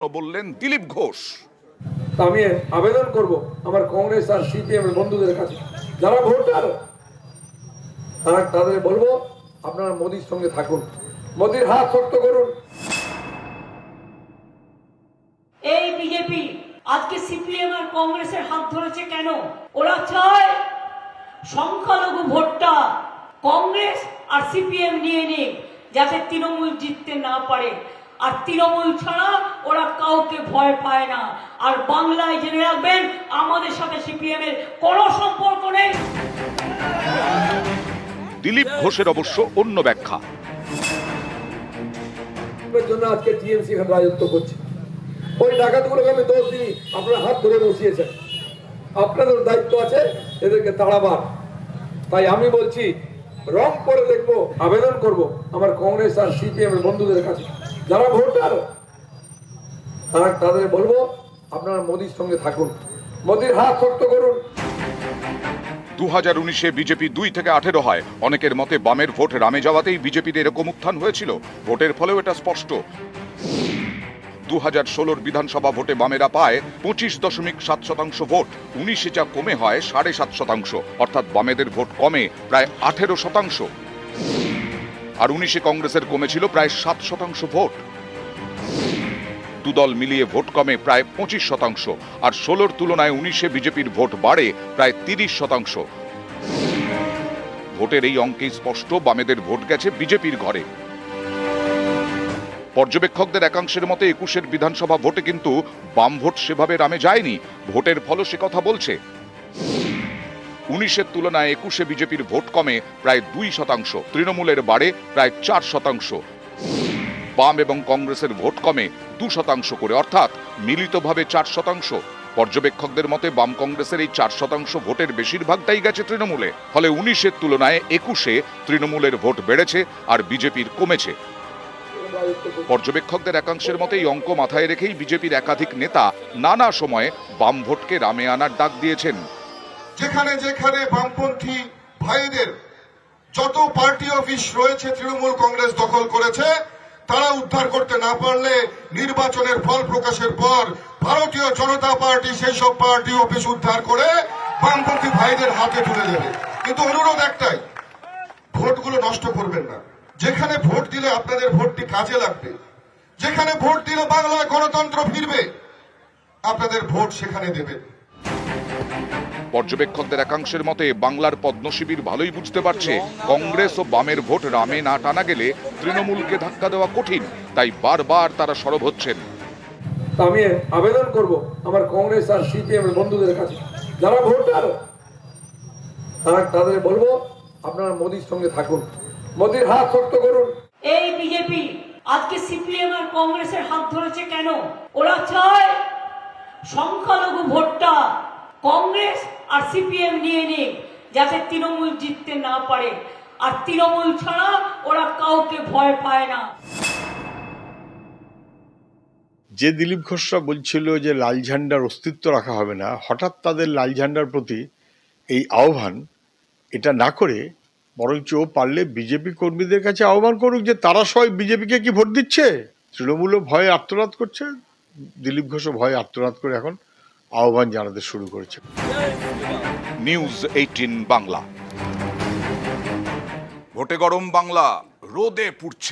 বললেন দিলীপ ঘোষ। আমি আবেদন করব আমার কংগ্রেস আর সিপিএম এর বন্ধুদের কাছে, যারা ভোটার তাদের বলবো আপনারা মোদির সঙ্গে থাকুন, মোদির হাত শক্ত করুন। এই বিজেপি আজকে সিপিএম আর কংগ্রেসের হাত ধরেছে কেন? ওরা চায় সংখ্যালঘু ভোটটা কংগ্রেস আর সিপিএম নিয়ে নিক, যাতে তৃণমূল জিততে না পারে। আর তৃণমূল ছাড়া ওরা কাউকে ভয় পায় না। আর বাংলায় জেনে রাখবেন, আমাদের সাথে সিপিএম এর কোনো সম্পর্ক নেই। দিলীপ ঘোষের অবশ্য অন্য ব্যাখ্যা। জন্য আজকে টিএমসি এখানে রাজত্ব করছে। ওই ডাকাতগুলোকে আমি দোষ দিই, আপনারা হাত ধরে বসিয়েছেন, আপনাদের দায়িত্ব আছে এদেরকে তাড়াবার। তাই আমি বলছি রং করে দেখবো, আবেদন করব আমার কংগ্রেস আর সিপিএম এর বন্ধুদের কাছে, যারা ভোটার তাদের বলবো আপনারা মোদির সঙ্গে থাকুন, মোদির হাত শক্ত করুন। 2019-এ বিজেপি 2 থেকে 18 হয়। অনেকের মতে বামের ভোট রামে যাওয়াতেই বিজেপির এরকম উত্থান হয়েছিল। ভোটের ফলেও এটা স্পষ্ট। 2016-র বিধানসভা ভোটে বামেরা পায় 25.7% ভোট। 19-এ যা কমে হয় 7.5%, অর্থাৎ বামেদের ভোট কমে প্রায় 18%। আর 19-এ কংগ্রেসের কমেছিল প্রায় 7% ভোট। দুদল মিলিয়ে ভোট কমে প্রায় 25%, আর 16-র তুলনায় 19-এ বিজেপির ভোট বাড়ে প্রায় 30%। ভোটের এই অঙ্কেই স্পষ্ট বামেদের ভোট গেছে বিজেপির ঘরে। পর্যবেক্ষকদের একাংশের মতে 21-এর বিধানসভা ভোটে কিন্তু বাম ভোট সেভাবে রামে যায়নি। ভোটের ফলও সে কথা বলছে। 19-এর তুলনায় 21-এ বিজেপির ভোট কমে প্রায় 2%, তৃণমূলের বাড়ে প্রায় 4%। বাম এবং কংগ্রেসের ভোট কমে 2% করে, অর্থাৎ মিলিতভাবে 4%। পর্যবেক্ষকদের মতে বাম কংগ্রেসের এই 4% ভোটের বেশিরভাগটাই গেছে তৃণমূলে। ফলে 19-এর তুলনায় 21-এ তৃণমূলের ভোট বেড়েছে আর বিজেপির কমেছে। পর্যবেক্ষকদের একাংশের মতে এই অঙ্ক মাথায় রেখেই বিজেপির একাধিক নেতা নানা সময়ে বাম ভোটকে রামে আনার ডাক দিয়েছেন। যেখানে যেখানে বামপন্থী ভাইদের যত পার্টি অফিস রয়েছে তৃণমূল কংগ্রেস দখল করেছে, তারা উদ্ধার করতে না পারলে নির্বাচনের ফল প্রকাশের পর ভারতীয় জনতা পার্টি সেই সব পার্টি অফিস উদ্ধার করে বামপন্থী ভাইদের হাতে তুলে দেবে। কিন্তু অনুরোধ একটাই, ভোটগুলো নষ্ট করবেন না। যেখানে ভোট দিলে আপনাদের ভোটটি কাজে লাগবে, যেখানে ভোট দিলে বাংলায় গণতন্ত্র ফিরবে, আপনাদের ভোট সেখানে দেবেন। পর্যবেক্ষকদের একাংশের মতে বাংলার পদ্মশিবির ভালোই বুঝতে পারছে কংগ্রেস ও বামের ভোট রামে না টানা গেলে তৃণমূলকে ধাক্কা দেওয়া কঠিন। তাই বারবার তারা সরব হচ্ছেন। আমি আবেদন করব আমার কংগ্রেস আর সিপিএম এর বন্ধুদের কাছে, যারা ভোটার তাদের বলবো আপনারা মোদির সঙ্গে থাকুন, মোদির হাত শক্ত করুন। এই বিজেপি আজকে সিপিএম আর কংগ্রেসের হাত ধরেছে কেন? ওরা চায় সংখ্যালঘু ভোটটা কংগ্রেস আর সিপিএম নিয়ে নিক, যাতে তৃণমূল জিততে না পারে। আর তৃণমূল ছাড়া ওরা কাউকে ভয় পায় না। যে দিলীপ ঘোষরা বলছিল যে লাল ঝান্ডার অস্তিত্ব রাখা হবে না, হঠাৎ তাদের লাল ঝান্ডার প্রতি এই আহ্বান, এটা না করে বরঞ্চ পারলে বিজেপি কর্মীদের কাছে আহ্বান করুক যে তারা সবাই বিজেপিকে কি ভোট দিচ্ছে। তৃণমূলও ভয়ে আত্মনাদ করছে, দিলীপ ঘোষও ভয়ে আত্মনাদ করে এখন আহ্বান জানাতে শুরু করেছে। নিউজ 18 বাংলা। ভোটে গরম বাংলা রোদে পুড়ছে।